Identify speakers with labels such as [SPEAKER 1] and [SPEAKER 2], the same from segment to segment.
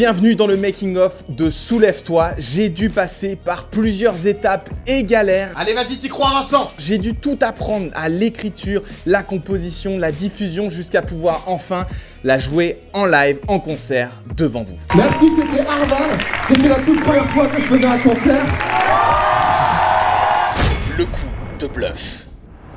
[SPEAKER 1] Bienvenue dans le making of de Soulève-toi. J'ai dû passer par plusieurs étapes et galères.
[SPEAKER 2] Allez, vas-y, t'y crois, Vincent.
[SPEAKER 1] J'ai dû tout apprendre à l'écriture, la composition, la diffusion jusqu'à pouvoir enfin la jouer en live, en concert, devant vous.
[SPEAKER 3] Merci, c'était Arval. C'était la toute première fois que je faisais un concert.
[SPEAKER 1] Le coup de bluff.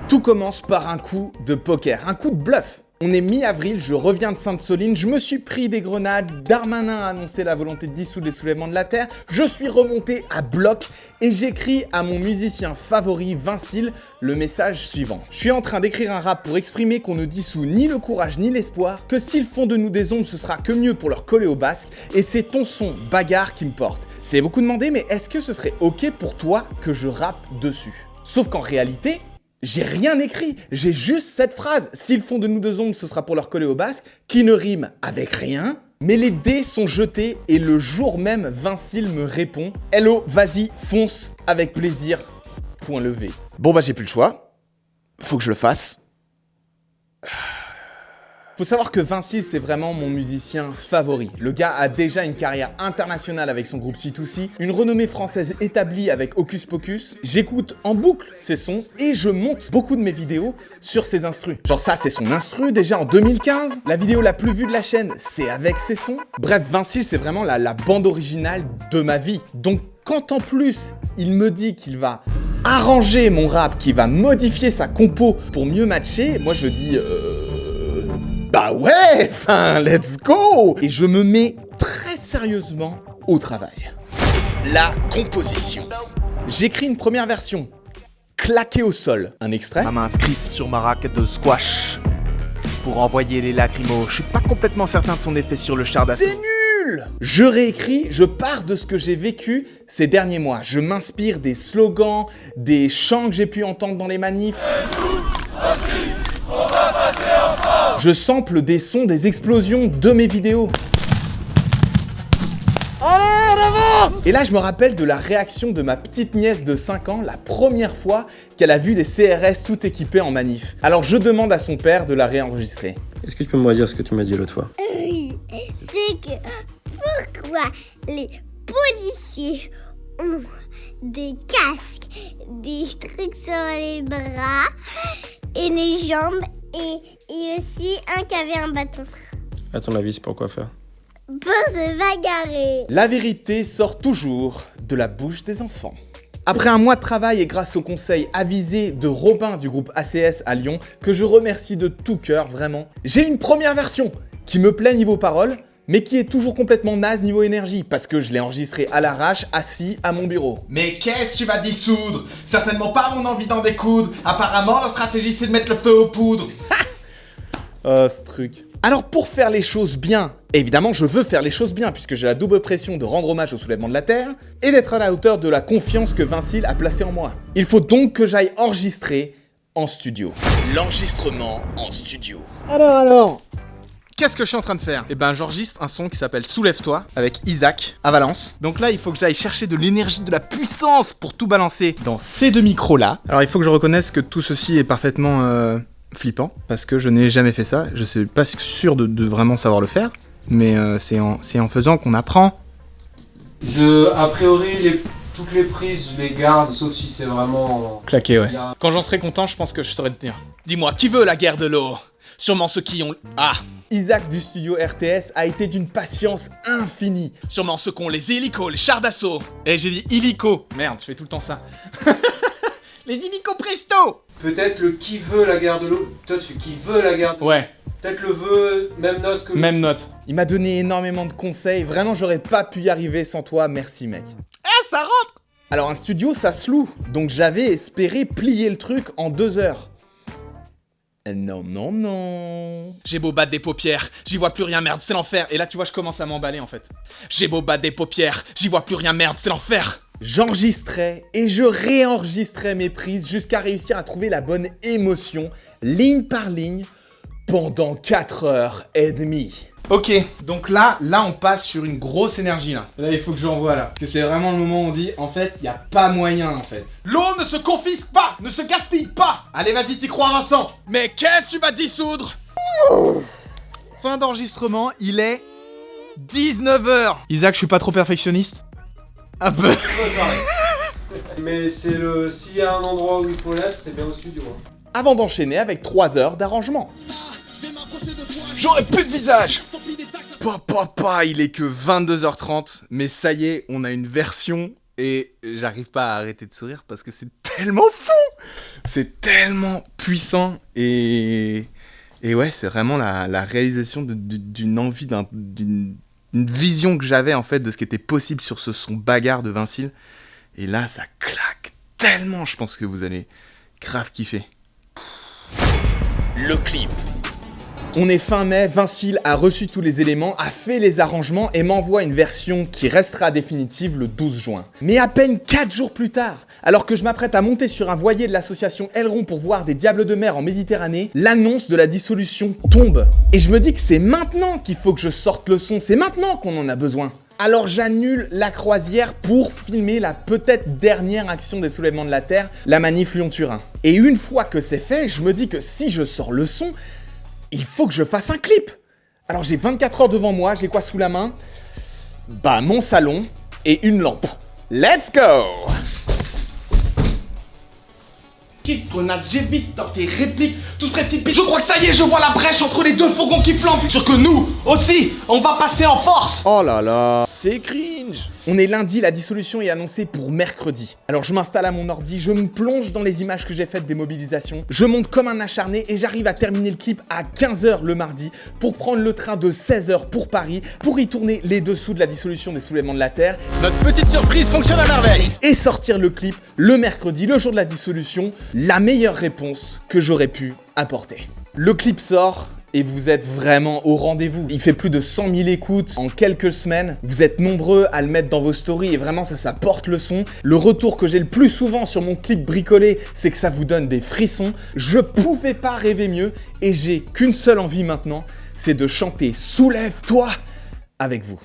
[SPEAKER 1] Tout commence par un coup de poker, un coup de bluff. On est mi-avril, je reviens de Sainte-Soline, je me suis pris des grenades, Darmanin a annoncé la volonté de dissoudre les soulèvements de la terre, je suis remonté à bloc et j'écris à mon musicien favori Vincile le message suivant. Je suis en train d'écrire un rap pour exprimer qu'on ne dissout ni le courage ni l'espoir, que s'ils font de nous des ondes ce sera que mieux pour leur coller au basque et c'est ton son bagarre qui me porte. C'est beaucoup demandé mais est-ce que ce serait ok pour toi que je rappe dessus? Sauf qu'en réalité, j'ai rien écrit, j'ai juste cette phrase. S'ils font de nous deux ondes, ce sera pour leur coller au basque, qui ne rime avec rien. Mais les dés sont jetés et le jour même, Vincile me répond « Hello, vas-y, fonce, avec plaisir, point levé. » Bon bah j'ai plus le choix, faut que je le fasse. Faut savoir que Vincile, c'est vraiment mon musicien favori. Le gars a déjà une carrière internationale avec son groupe C2C, une renommée française établie avec Hocus Pocus. J'écoute en boucle ses sons et je monte beaucoup de mes vidéos sur ses instrus. Genre ça, c'est son instru déjà en 2015. La vidéo la plus vue de la chaîne, c'est avec ses sons. Bref, Vincile, c'est vraiment la bande originale de ma vie. Donc quand en plus, il me dit qu'il va arranger mon rap, qu'il va modifier sa compo pour mieux matcher, moi je dis bah ouais, enfin, let's go! Et je me mets très sérieusement au travail. La composition. J'écris une première version, claquée au sol. Un extrait.
[SPEAKER 4] Ma main se crispe sur ma raquette de squash pour envoyer les lacrymos. Je suis pas complètement certain de son effet sur le char d'assaut.
[SPEAKER 1] C'est nul! Je réécris, je pars de ce que j'ai vécu ces derniers mois. Je m'inspire des slogans, des chants que j'ai pu entendre dans les manifs. Je sample des sons, des explosions de mes vidéos.
[SPEAKER 2] Allez, en avant!
[SPEAKER 1] Et là, je me rappelle de la réaction de ma petite nièce de 5 ans la première fois qu'elle a vu des CRS tout équipés en manif. Alors je demande à son père de la réenregistrer.
[SPEAKER 5] Est-ce que tu peux me redire ce que tu m'as dit l'autre fois?
[SPEAKER 6] Oui, c'est que pourquoi les policiers ont des casques, des trucs sur les bras et les jambes et aussi un qui avait un bâton.
[SPEAKER 5] À ton avis, c'est pour quoi faire?
[SPEAKER 6] Pour se bagarrer.
[SPEAKER 1] La vérité sort toujours de la bouche des enfants. Après un mois de travail et grâce au conseil avisé de Robin du groupe ACS à Lyon, que je remercie de tout cœur, vraiment, j'ai une première version qui me plaît niveau paroles, mais qui est toujours complètement naze niveau énergie, parce que je l'ai enregistré à l'arrache, assis à mon bureau.
[SPEAKER 2] Mais qu'est-ce que tu vas dissoudre? Certainement pas mon envie d'en découdre. Apparemment, la stratégie, c'est de mettre le feu aux poudres.
[SPEAKER 1] Oh, ce truc. Alors pour faire les choses bien, évidemment je veux faire les choses bien puisque j'ai la double pression de rendre hommage au soulèvement de la terre et d'être à la hauteur de la confiance que Vincile a placée en moi. Il faut donc que j'aille enregistrer en studio. L'enregistrement en studio.
[SPEAKER 2] Alors.
[SPEAKER 1] Qu'est-ce que je suis en train de faire? Eh ben j'enregistre un son qui s'appelle Soulève-toi avec Isaac à Valence. Donc là il faut que j'aille chercher de l'énergie, de la puissance pour tout balancer dans ces deux micros là. Alors il faut que je reconnaisse que tout ceci est parfaitement flippant parce que je n'ai jamais fait ça. Je suis pas sûr de vraiment savoir le faire, mais c'est en faisant qu'on apprend.
[SPEAKER 7] A priori, toutes les prises, je les garde, sauf si c'est vraiment...
[SPEAKER 1] Claqué, ouais.
[SPEAKER 7] Il y a-
[SPEAKER 1] Quand j'en serai content, je pense que je saurais te tenir. Dis-moi, qui veut la guerre de l'eau? Sûrement ceux qui ont... Ah! Isaac du studio RTS a été d'une patience infinie. Sûrement ceux qui ont les hélicos, les chars d'assaut. Eh, j'ai dit hélico. Merde, je fais tout le temps ça. Les hélicos presto!
[SPEAKER 7] Peut-être le qui veut la guerre de l'eau. Toi, tu fais qui veut la guerre de l'eau.
[SPEAKER 1] Ouais,
[SPEAKER 7] Peut-être le veut, même note que...
[SPEAKER 1] même note. Il m'a donné énormément de conseils. Vraiment, j'aurais pas pu y arriver sans toi. Merci, mec. Eh, ça rentre! Alors, un studio, ça se loue. Donc, j'avais espéré plier le truc en 2 heures. Non. J'ai beau battre des paupières, j'y vois plus rien, merde, c'est l'enfer. Et là, tu vois, je commence à m'emballer, en fait. J'ai beau battre des paupières, j'y vois plus rien, merde, c'est l'enfer. J'enregistrais et je réenregistrais mes prises jusqu'à réussir à trouver la bonne émotion, ligne par ligne, pendant 4h30. Ok, donc là, on passe sur une grosse énergie, là. Là, il faut que j'envoie, là. Parce que c'est vraiment le moment où on dit, en fait, il n'y a pas moyen, en fait.
[SPEAKER 2] L'eau ne se confisque pas, ne se gaspille pas. Allez, vas-y, t'y crois, Vincent. Mais qu'est-ce que tu vas dissoudre?
[SPEAKER 1] Fin d'enregistrement, il est
[SPEAKER 4] 19h. Isaac, je suis pas trop perfectionniste? Un peu.
[SPEAKER 7] Mais c'est s'il y a un endroit où il faut l'être, c'est bien au studio. Hein.
[SPEAKER 1] Avant d'enchaîner avec 3 heures d'arrangement.
[SPEAKER 4] J'aurais plus de visage. Papa, il est que 22h30, mais ça y est, on a une version et j'arrive pas à arrêter de sourire parce que c'est tellement fou. C'est tellement puissant et ouais, c'est vraiment la réalisation d'une envie, d'une vision que j'avais en fait de ce qui était possible sur ce son bagarre de Vincile. Et là, ça claque tellement, je pense que vous allez grave kiffer.
[SPEAKER 1] Le clip. On est fin mai, Vincile a reçu tous les éléments, a fait les arrangements et m'envoie une version qui restera définitive le 12 juin. Mais à peine 4 jours plus tard, alors que je m'apprête à monter sur un voilier de l'association Aileron pour voir des diables de mer en Méditerranée, l'annonce de la dissolution tombe. Et je me dis que c'est maintenant qu'il faut que je sorte le son, c'est maintenant qu'on en a besoin. Alors j'annule la croisière pour filmer la peut-être dernière action des soulèvements de la Terre, la manif Lyon-Turin. Et une fois que c'est fait, je me dis que si je sors le son, il faut que je fasse un clip. Alors j'ai 24 heures devant moi, j'ai quoi sous la main? Bah mon salon et une lampe. Let's go!
[SPEAKER 2] Grenade, j'évite dans tes répliques, tout se précipite. Je crois que ça y est, je vois la brèche entre les deux fourgons qui flambent. Sûr que nous aussi, on va passer en force.
[SPEAKER 1] Oh là là, c'est cringe. On est lundi, la dissolution est annoncée pour mercredi. Alors je m'installe à mon ordi, je me plonge dans les images que j'ai faites des mobilisations, je monte comme un acharné et j'arrive à terminer le clip à 15h le mardi pour prendre le train de 16h pour Paris pour y tourner les dessous de la dissolution des soulèvements de la Terre.
[SPEAKER 4] Notre petite surprise fonctionne à merveille.
[SPEAKER 1] Et sortir le clip le mercredi, le jour de la dissolution, la meilleure réponse que j'aurais pu apporter. Le clip sort et vous êtes vraiment au rendez-vous. Il fait plus de 100 000 écoutes en quelques semaines. Vous êtes nombreux à le mettre dans vos stories et vraiment ça porte le son. Le retour que j'ai le plus souvent sur mon clip bricolé, c'est que ça vous donne des frissons. Je pouvais pas rêver mieux et j'ai qu'une seule envie maintenant, c'est de chanter « Soulève-toi » avec vous.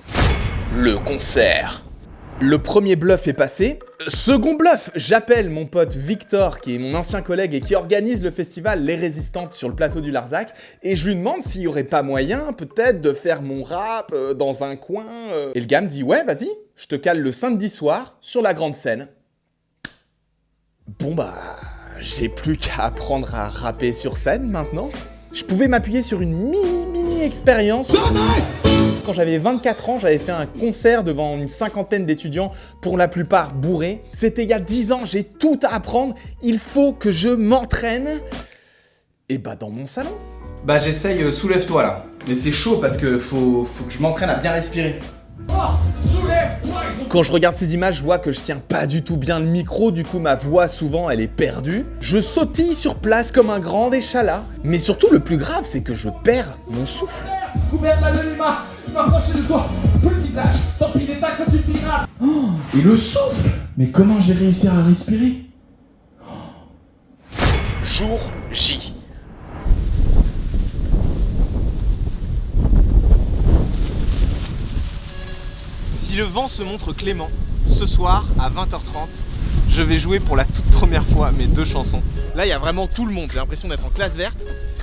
[SPEAKER 1] Le concert. Le premier bluff est passé. Second bluff, j'appelle mon pote Victor, qui est mon ancien collègue et qui organise le festival Les Résistantes sur le plateau du Larzac, et je lui demande s'il y aurait pas moyen, peut-être, de faire mon rap dans un coin. Et le gars me dit « Ouais, vas-y, je te cale le samedi soir sur la grande scène. » Bon bah, j'ai plus qu'à apprendre à rapper sur scène maintenant. Je pouvais m'appuyer sur une mini expérience. Quand j'avais 24 ans, j'avais fait un concert devant une cinquantaine d'étudiants, pour la plupart bourrés. C'était il y a 10 ans, j'ai tout à apprendre. Il faut que je m'entraîne. Et bah dans mon salon. Bah j'essaye, soulève-toi là. Mais c'est chaud parce que faut que je m'entraîne à bien respirer. Quand je regarde ces images, je vois que je tiens pas du tout bien le micro, du coup ma voix souvent elle est perdue. Je sautille sur place comme un grand échalas. Mais surtout le plus grave, c'est que je perds mon souffle.
[SPEAKER 3] Couvert de l'anonymat, m'approcher de toi, plus le visage, tant pis l'état que ça suffira. Oh, et le souffle. Mais comment je vais réussir à respirer?
[SPEAKER 1] Jour J.
[SPEAKER 4] Si le vent se montre clément, ce soir à 20h30, je vais jouer pour la toute première fois mes 2 chansons. Là, il y a vraiment tout le monde, j'ai l'impression d'être en classe verte.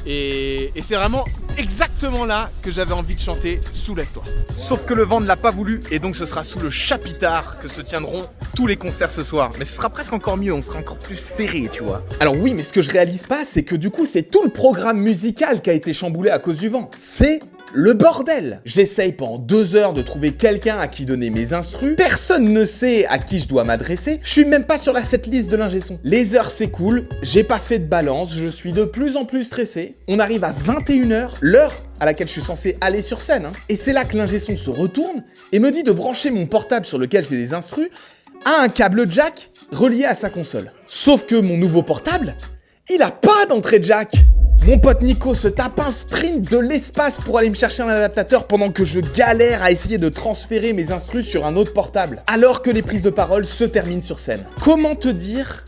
[SPEAKER 4] Et c'est vraiment exactement là que j'avais envie de chanter « Soulève-toi ». Sauf que le vent ne l'a pas voulu et donc ce sera sous le chapitard que se tiendront tous les concerts ce soir. Mais ce sera presque encore mieux, on sera encore plus serré, tu vois.
[SPEAKER 1] Alors oui, mais ce que je réalise pas, c'est que du coup, c'est tout le programme musical qui a été chamboulé à cause du vent. C'est le bordel. J'essaye pendant 2 heures de trouver quelqu'un à qui donner mes instrus. Personne ne sait à qui je dois m'adresser. Je suis même pas sur la setlist de l'ingé son. Les heures s'écoulent, j'ai pas fait de balance, je suis de plus en plus stressé. On arrive à 21h, l'heure à laquelle je suis censé aller sur scène. Et c'est là que l'ingé son se retourne et me dit de brancher mon portable sur lequel j'ai les instrus à un câble jack relié à sa console. Sauf que mon nouveau portable, il a pas d'entrée jack. Mon pote Nico se tape un sprint de l'espace pour aller me chercher un adaptateur pendant que je galère à essayer de transférer mes instrus sur un autre portable, alors que les prises de parole se terminent sur scène. Comment te dire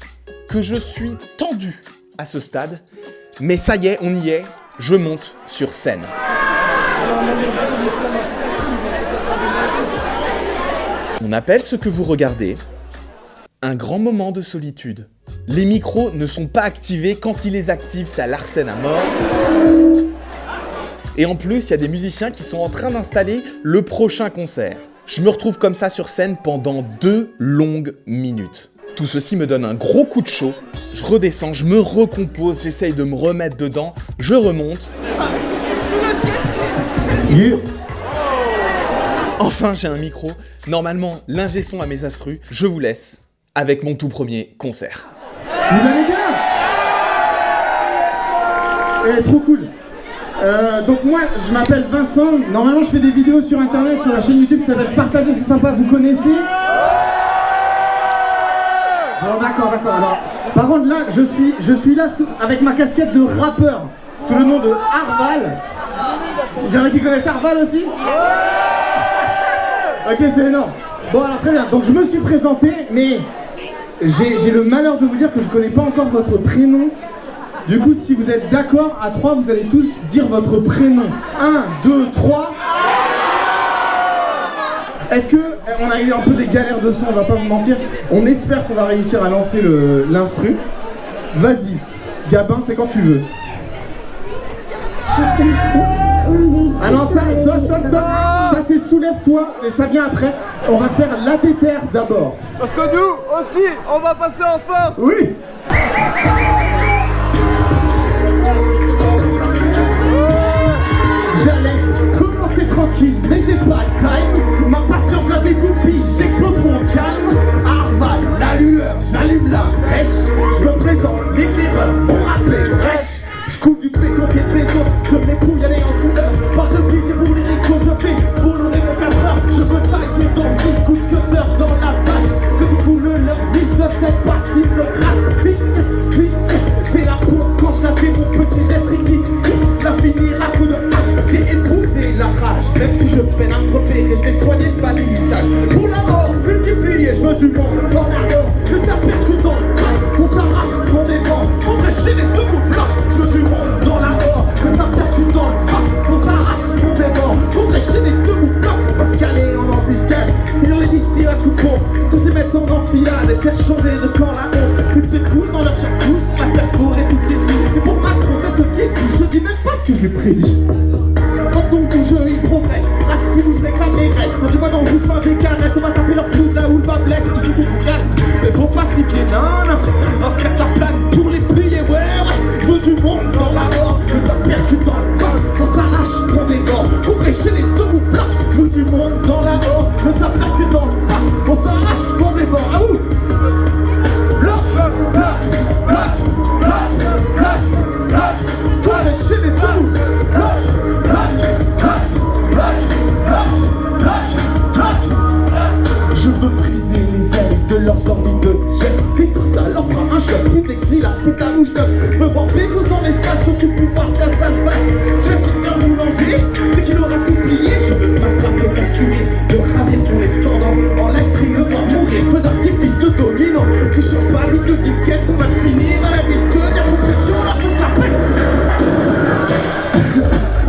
[SPEAKER 1] que je suis tendu à ce stade, mais ça y est, on y est, je monte sur scène. On appelle ce que vous regardez un grand moment de solitude. Les micros ne sont pas activés, quand ils les activent, ça l'arsène à mort. Et en plus, il y a des musiciens qui sont en train d'installer le prochain concert. Je me retrouve comme ça sur scène pendant 2 longues minutes. Tout ceci me donne un gros coup de chaud. Je redescends, je me recompose, j'essaye de me remettre dedans, je remonte. Yeah. Enfin, j'ai un micro. Normalement, l'ingé son à mes astrus. Je vous laisse avec mon tout premier concert.
[SPEAKER 3] Vous allez bien? Trop cool. Donc moi, je m'appelle Vincent. Normalement, je fais des vidéos sur internet, sur la chaîne YouTube qui s'appelle Partager, c'est sympa. Vous connaissez? Bon, d'accord. Alors, par contre, là, je suis là avec ma casquette de rappeur sous le nom de Arval. Il y en a qui connaissent Arval aussi? Ok, c'est énorme. Bon, alors très bien. Donc, je me suis présenté, mais j'ai le malheur de vous dire que je connais pas encore votre prénom. Du coup, si vous êtes d'accord, à 3, vous allez tous dire votre prénom. 1, 2, 3. Est-ce que on a eu un peu des galères de son, on va pas vous mentir. On espère qu'on va réussir à lancer l'instru. Vas-y, Gabin, c'est quand tu veux. Ah non, ça, stop. Ça c'est soulève-toi, et ça vient après. On va faire la déterre d'abord.
[SPEAKER 2] Parce que nous aussi, on va passer en force.
[SPEAKER 3] Oui. J'allais commencer tranquille, mais j'ai pas le time. Ma patience, je la dégoupille, j'explose mon calme. Arval, la lueur, j'allume la mèche. Je me présente, l'éclaireur, mon rappel rêche. Je coupe du béton, pied de béton, je me fouille, aller en soudeur. Par le beat et pour les ricos, je fais voler mon 4 heures. Je veux tailler dans le vide, coup de cutter dans la tâche. Que s'écoule leur vis de cette passible grâce. Clic, fais la pompe quand je la fais, mon petit geste Ricky. La finir à coup de hache, j'ai épousé la rage. Même si je peine à me repérer, je vais soigner le balisage. Pour la mort, multiplier, je veux du monde en arrière. Que ça percute dans le bain, on s'arrache, on dépend. On fait chez les deux bouts blocs, je veux du monde dans la horde. Que ça percute dans le bain, on s'arrache, on dépend. On fait chez les deux bouts blocs, parce qu'elle est en embuscade. Finir les districts à coup de pompe, tous ces mettre en enfilade et faire changer de camp la honte. Plus de pouces dans leur jacuzzi, on va perforer toutes les nuits. Et pour Macron, cette vieille je dis même pas ce que je lui prédis. Quand ton beau jeu il progresse, race qui nous réclame les restes. Dis-moi dans vous faire des caresses, on va taper leur flouze là où le bas blesse. Ici c'est trop calme, mais faut pas s'y fier, non. En secret ça plane pour les plier, ouais. Je veux du monde dans la horde, que ça percute dans le bain. On s'arrache, on déborde, pour chez les deux bouts plaques. Je veux du monde dans la horde, que ça percute dans le bain. On s'arrache, on déborde, ah ouh. Bloc, chez les deux bouts. Je veux briser les ailes de leurs orbites de jet. C'est sur ça, leur fera un choc. Plus d'exil, la putain où je donne. Veux voir Bezos dans l'espace, occupe pouvoir, c'est à sa face. Je laisse un boulanger, c'est qu'il aura tout plié. Je veux m'attraper sa souris, le ravir pour les cendres. En live stream, le voir mourir, feu d'artifice de dominant. Si je change pas vite de disquette, on va finir à la disque. Y'a trop de pression, la faute s'appelle.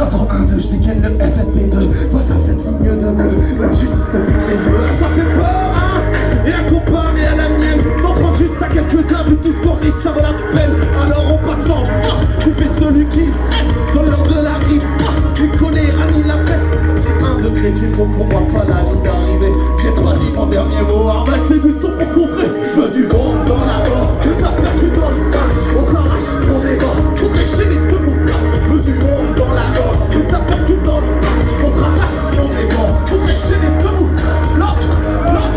[SPEAKER 3] Entre 1, 2, je dégaine le FFP2. Face à cette ligne de bleu, l'injustice me pique les yeux. Ça fait peur, hein. Et à comparer à la mienne, s'en prendre juste à quelques-uns, vu tout ce qu'on risque, ça vaut la peine. Alors on passe en force, on fait celui qui stresse. Dans l'heure de la riposte, ni choléra ni la peste. Si 1 degré c'est trop qu'on voit pas la ligne d'arrivée. J'ai pas dit mon dernier mot, Arval fait du son pour contrer. Je veux du monde dans la horde, que ça percute dans le bain. On s'arrache, on déborde, on chez les deux bouts blancs. Je veux du monde dans la horde, que ça percute dans le bain. On se rattache, on déborde, on chez les deux bouts. Bloc, bloc,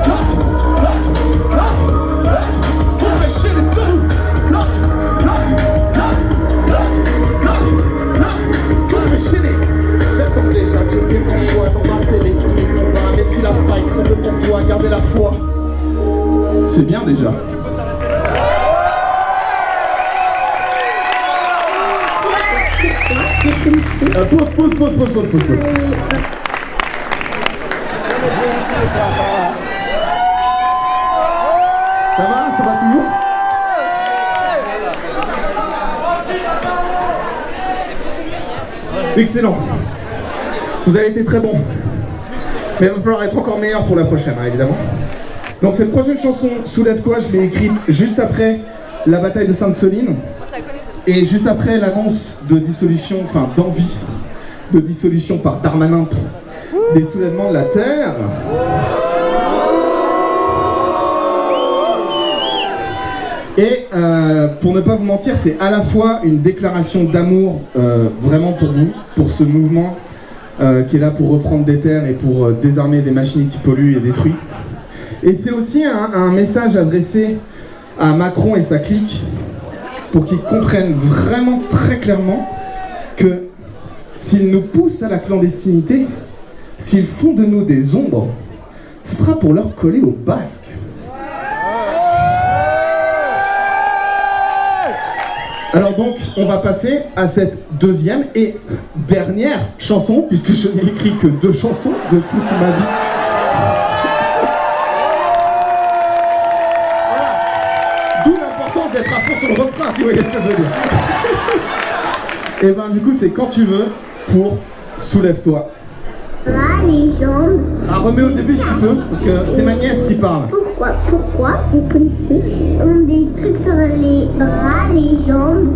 [SPEAKER 3] bloc, bloc, bloc, bloc. On chez les deux bouts. Bloc, bloc, bloc, bloc, bloc, bloc. On chez les. 7 ans déjà que je fais mon choix d'embrasser l'esprit du combat. Mais si la faille tremble pour toi, gardez la foi. C'est bien déjà. Pause. Ça va toujours? Excellent. Vous avez été très bon. Mais il va falloir être encore meilleur pour la prochaine, hein, évidemment. Donc cette prochaine chanson, Soulève-toi, je l'ai écrite juste après la bataille de Sainte-Soline. Et juste après l'annonce de dissolution, enfin d'envie de dissolution par Darmanin des soulèvements de la Terre. Et pour ne pas vous mentir, c'est à la fois une déclaration d'amour vraiment pour vous, pour ce mouvement qui est là pour reprendre des terres et pour désarmer des machines qui polluent et détruisent. Et c'est aussi un message adressé à Macron et sa clique pour qu'ils comprennent vraiment très clairement que s'ils nous poussent à la clandestinité, s'ils font de nous des ombres, ce sera pour leur coller au basque. Alors donc, on va passer à cette deuxième et dernière chanson, puisque je n'ai écrit que 2 chansons de toute ma vie. Voilà. D'où l'importance d'être à fond sur le refrain, si vous voyez ce que je veux dire. Et ben du coup, c'est quand tu veux pour Soulève-toi.
[SPEAKER 6] Les jambes.
[SPEAKER 3] Ah, remets au début si tu peux, parce que c'est ma nièce qui parle.
[SPEAKER 6] Pourquoi les policiers ont des trucs sur les bras, les jambes,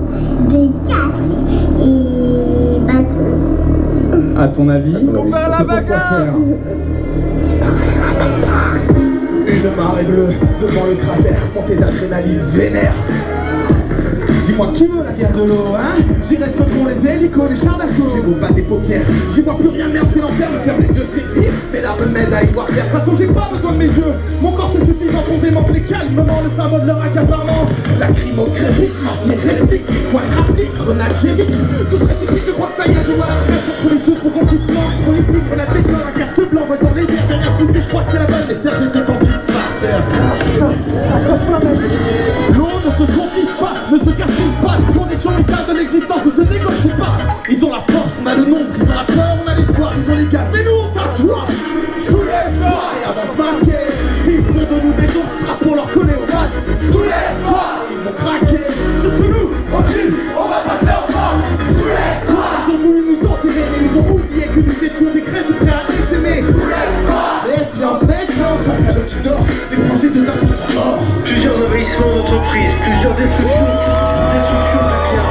[SPEAKER 6] des casques et bâtons?
[SPEAKER 3] À ton avis, c'est pour quoi faire? Une marée bleue devant le cratère, montée d'adrénaline vénère. Dis-moi qui veut la guerre de l'eau, hein? J'irai second les hélicos, les chars d'assaut. J'ai beau battre des paupières, j'y vois plus rien, merde c'est l'enfer. Me ferme les yeux c'est pire, mes larmes m'aident à y voir clair. De toute façon j'ai pas besoin de mes yeux, mon corps c'est suffisant pour démanteler calmement le symbole de leur accaparement. Lacrymo crépite, mortier réplique, quoi rapplique, grenade j'évite. Tout se précipite, je crois que ça y est, je vois la brèche entre les deux fourgons qui flanquent. Politique, grenade décor, un casque blanc vole dans les airs. Dernière poussée, je crois que c'est la balle, mais Serge était tendu par terre. Accroche-toi mec, l'eau ne se confise pas, ne se casse pas, les conditions vitales de l'existence ne se négocient pas. Ils ont la force, on a le nombre, ils ont la peur, on a l'espoir, ils ont les gaz, mais nous on tatoue. Soulève-toi et avance masqué. S'ils font de nous des autres, ce sera pour leur coller au masque. Soulève-toi, ils vont craquer. Surtout nous, aussi, on va passer en force. Soulève-toi. Ils ont voulu nous enterrer, mais ils ont oublié que nous étions des crêpes prêts à s'aimer. Soulève-toi. Méfiance, face à l'eau qui dort, les projets de nation sont morts.
[SPEAKER 8] Plusieurs envahissements d'entreprises, plusieurs destructions de biens,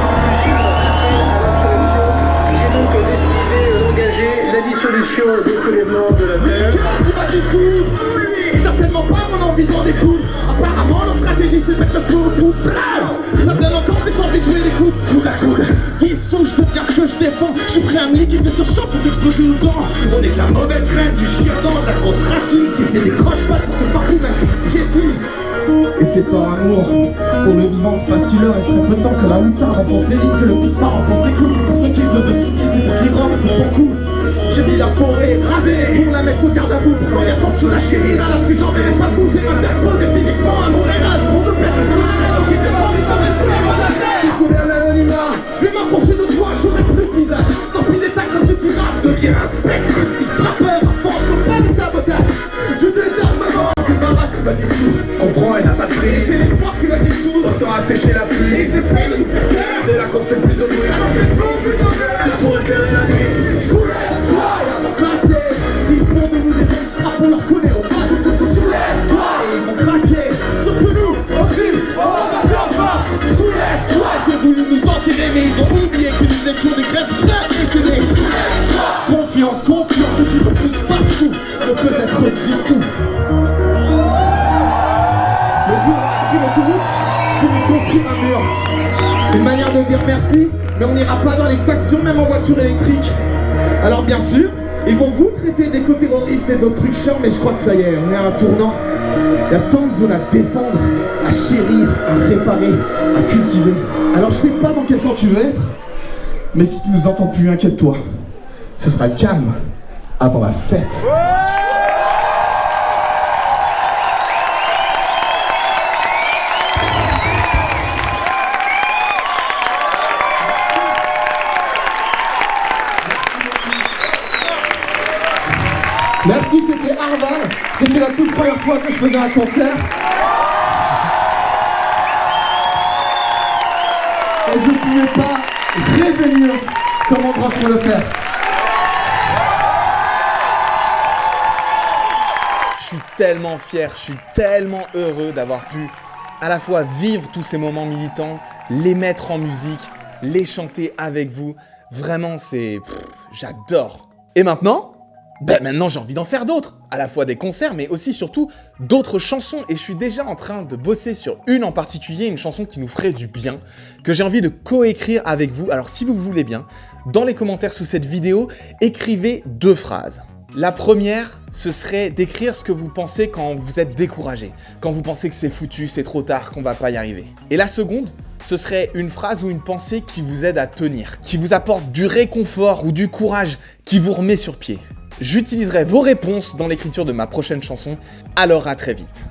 [SPEAKER 8] j'ai donc décidé d'engager la dissolution des soulèvements de la Terre.
[SPEAKER 3] Qu'est-ce qui va dissoudre? Certainement pas mon envie de des coups. Apparemment, leur stratégie c'est de mettre le coup au bout. Ça me donne encore plus envie de jouer les coups, coude à coude. Dissous, je veux dire ce que je défends. Je suis prêt à me liquider sur champ pour t'exploser au dent. On est de la mauvaise graine, du chien dent, de la grosse racine qui fait des croche-pattes pour que partout d'un piétine. Et c'est par amour pour le vivant, c'est parce qu'il leur resterait peu de temps que la moutarde enfonce les lignes, que le pic-mar enfonce les clous. C'est pour ceux qui se dessus, c'est pour qu'ils rendent coup pour coup. J'ai vu la forêt rasée pour la mettre au garde à vous. Pourtant y'a tant de choses à chérir, à l'affût j'enverrai pas de bouger. M'interposer physiquement, amour et rage pour nous perdre sur la raison qui défend les chambres sous la main de la terre. C'est couvert l'anonymat, je vais m'approcher de toi, j'aurai plus de visage. Tant pis des taxes, ça suffira, deviens un spectre, frappeur, fort, pas des sabotages. Du désarmement, c'est ma rage qui va dissoudre. Comprends, elle n'a pas de prix, c'est l'espoir qui va dissoudre. Autant assécher la pluie, ils essayent de nous faire taire. C'est là qu'on fait plus de bruit, alors je vais faire plus de gueule. C'est pour éclairer la nuit. Soulève-toi et avance masqué. S'ils font de nous des hommes, ce sera pour leur coller au bras. Soulève-toi et ils vont craquer. Surtout nous, aussi, on va passer en force. Soulève-toi, ils ont voulu nous enterrer, mais ils ont oublié que nous étions des grèves pleines et que des confiance, ce qui repousse partout ne peut être dissous. Le jour où on a pris l'autoroute pour y construire un mur. Une manière de dire merci, mais on n'ira pas dans l'extraction, même en voiture électrique. Alors bien sûr, ils vont vous traiter d'éco-terroristes et d'autres trucs chiants, mais je crois que ça y est, on est à un tournant. Il y a tant de zones à défendre, à chérir, à réparer, à cultiver. Alors je sais pas dans quel camp tu veux être, mais si tu nous entends plus, inquiète-toi. Ce sera le calme avant la fête. Merci, c'était Arval. C'était la toute première fois que je faisais un concert. Et je ne pouvais pas rêver mieux comme endroit pour le faire.
[SPEAKER 1] Je suis tellement fier, je suis tellement heureux d'avoir pu à la fois vivre tous ces moments militants, les mettre en musique, les chanter avec vous. Vraiment, j'adore. Et maintenant, maintenant j'ai envie d'en faire d'autres, à la fois des concerts, mais aussi surtout d'autres chansons. Et je suis déjà en train de bosser sur une en particulier, une chanson qui nous ferait du bien, que j'ai envie de coécrire avec vous. Alors si vous voulez bien, dans les commentaires sous cette vidéo, écrivez 2 phrases. La première, ce serait d'écrire ce que vous pensez quand vous êtes découragé, quand vous pensez que c'est foutu, c'est trop tard, qu'on va pas y arriver. Et la seconde, ce serait une phrase ou une pensée qui vous aide à tenir, qui vous apporte du réconfort ou du courage, qui vous remet sur pied. J'utiliserai vos réponses dans l'écriture de ma prochaine chanson, alors à très vite.